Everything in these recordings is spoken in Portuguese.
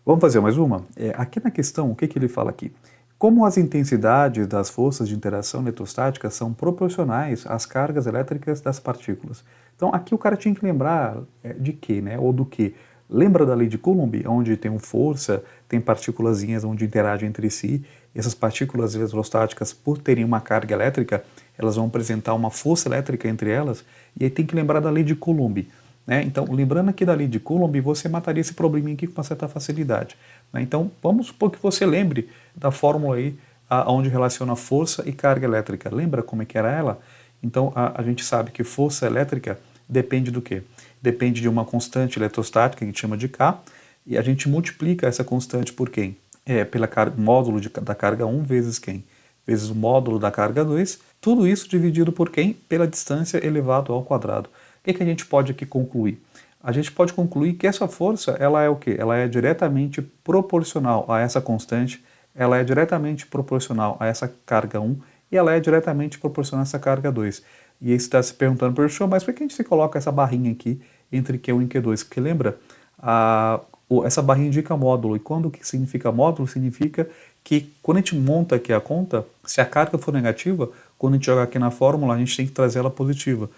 Vamos fazer mais uma? Aqui na questão, o que ele fala aqui? Como as intensidades das forças de interação eletrostática são proporcionais às cargas elétricas das partículas. Então aqui o cara tinha que lembrar de quê, né? Ou do que? Lembra da lei de Coulomb, onde tem força, tem partículazinhas onde interagem entre si, e essas partículas eletrostáticas, por terem uma carga elétrica, elas vão apresentar uma força elétrica entre elas, e aí tem que lembrar da lei de Coulomb. Né? Então, lembrando aqui da lei de Coulomb, você mataria esse probleminha aqui com uma certa facilidade. Né? Então, vamos supor que você lembre da fórmula aí, onde relaciona força e carga elétrica. Lembra como é que era ela? Então, a gente sabe que força elétrica depende do quê? Depende de uma constante eletrostática, que a gente chama de K, e a gente multiplica essa constante por quem? Pela módulo da carga 1 vezes quem? Vezes o módulo da carga 2, tudo isso dividido por quem? Pela distância elevado ao quadrado. O que a gente pode aqui concluir? A gente pode concluir que essa força, ela é o quê? Ela é diretamente proporcional a essa constante, ela é diretamente proporcional a essa carga 1 e ela é diretamente proporcional a essa carga 2. E aí você está se perguntando, professor, mas por que a gente se coloca essa barrinha aqui entre Q1 e Q2? Porque lembra, essa barrinha indica módulo, e quando que significa módulo? Significa que quando a gente monta aqui a conta, se a carga for negativa, quando a gente joga aqui na fórmula, a gente tem que trazer ela positiva.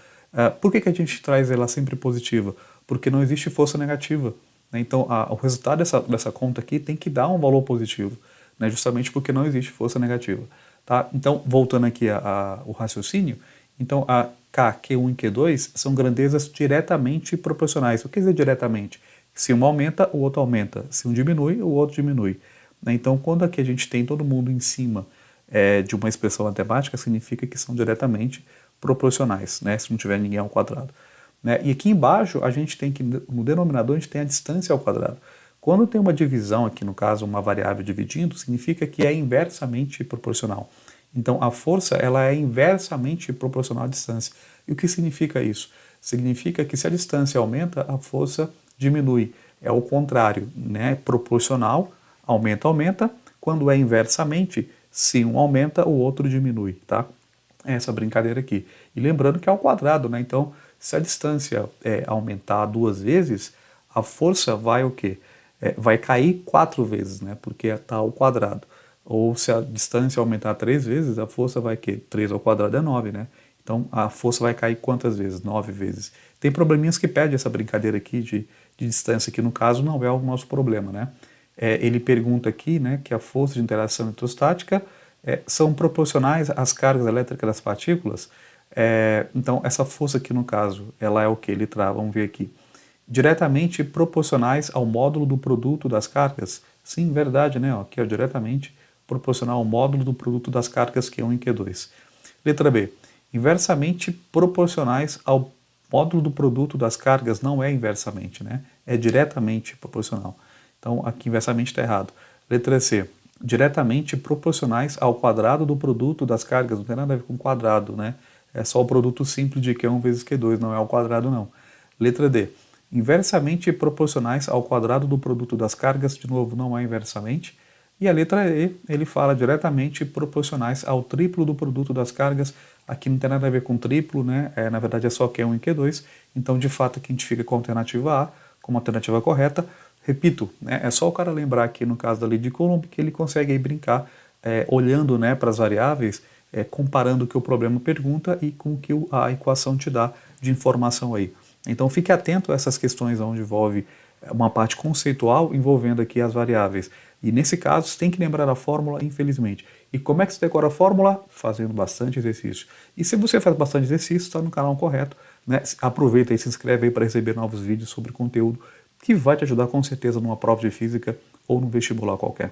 Por que a gente traz ela sempre positiva? Porque não existe força negativa. Né? Então, o resultado dessa conta aqui tem que dar um valor positivo, né? Justamente porque não existe força negativa. Tá? Então, voltando aqui ao raciocínio, então a K, Q1 e Q2 são grandezas diretamente proporcionais. O que quer dizer diretamente? Se um aumenta, o outro aumenta. Se um diminui, o outro diminui. Né? Então, quando aqui a gente tem todo mundo em cima de uma expressão matemática, significa que são diretamente proporcionais, né? Se não tiver ninguém ao quadrado. Né? E aqui embaixo, a gente tem que, no denominador, a gente tem a distância ao quadrado. Quando tem uma divisão, aqui no caso uma variável dividindo, significa que é inversamente proporcional. Então a força ela é inversamente proporcional à distância. E o que significa isso? Significa que se a distância aumenta, a força diminui. É o contrário, né? Proporcional, aumenta. Quando é inversamente, se um aumenta, o outro diminui, tá? Essa brincadeira aqui. E lembrando que é ao quadrado, né? Então, se a distância aumentar 2 vezes, a força vai o quê? Vai cair 4 vezes, né? Porque está ao quadrado. Ou se a distância aumentar 3 vezes, a força vai o quê? 3 ao quadrado é 9, né? Então, a força vai cair quantas vezes? 9 vezes. Tem probleminhas que pede essa brincadeira aqui de distância, que no caso não é o nosso problema, né? Ele pergunta aqui, né, que a força de interação eletrostática são proporcionais às cargas elétricas das partículas. Então, essa força aqui no caso, ela é o que? Vamos ver aqui. Diretamente proporcionais ao módulo do produto das cargas. Sim, verdade, né? Aqui é diretamente proporcional ao módulo do produto das cargas Q1 e Q2. Letra B. Inversamente proporcionais ao módulo do produto das cargas. Não é inversamente, né? É diretamente proporcional. Então, aqui inversamente está errado. Letra C. Diretamente proporcionais ao quadrado do produto das cargas. Não tem nada a ver com quadrado, né? É só o produto simples de Q1 vezes Q2, não é ao quadrado, não. Letra D. Inversamente proporcionais ao quadrado do produto das cargas. De novo, não é inversamente. E a letra E, ele fala diretamente proporcionais ao triplo do produto das cargas. Aqui não tem nada a ver com triplo, né? Na verdade é só Q1 e Q2. Então, de fato, aqui a gente fica com a alternativa A como alternativa correta. Repito, né, é só o cara lembrar aqui no caso da lei de Coulomb que ele consegue aí brincar olhando, né, para as variáveis, comparando o que o problema pergunta e com o que a equação te dá de informação aí. Então fique atento a essas questões onde envolve uma parte conceitual envolvendo aqui as variáveis. E nesse caso você tem que lembrar a fórmula, infelizmente. E como é que você decora a fórmula? Fazendo bastante exercício. E se você faz bastante exercício, está no canal correto. Né? Aproveita e se inscreve aí para receber novos vídeos sobre conteúdo que vai te ajudar com certeza numa prova de física ou num vestibular qualquer.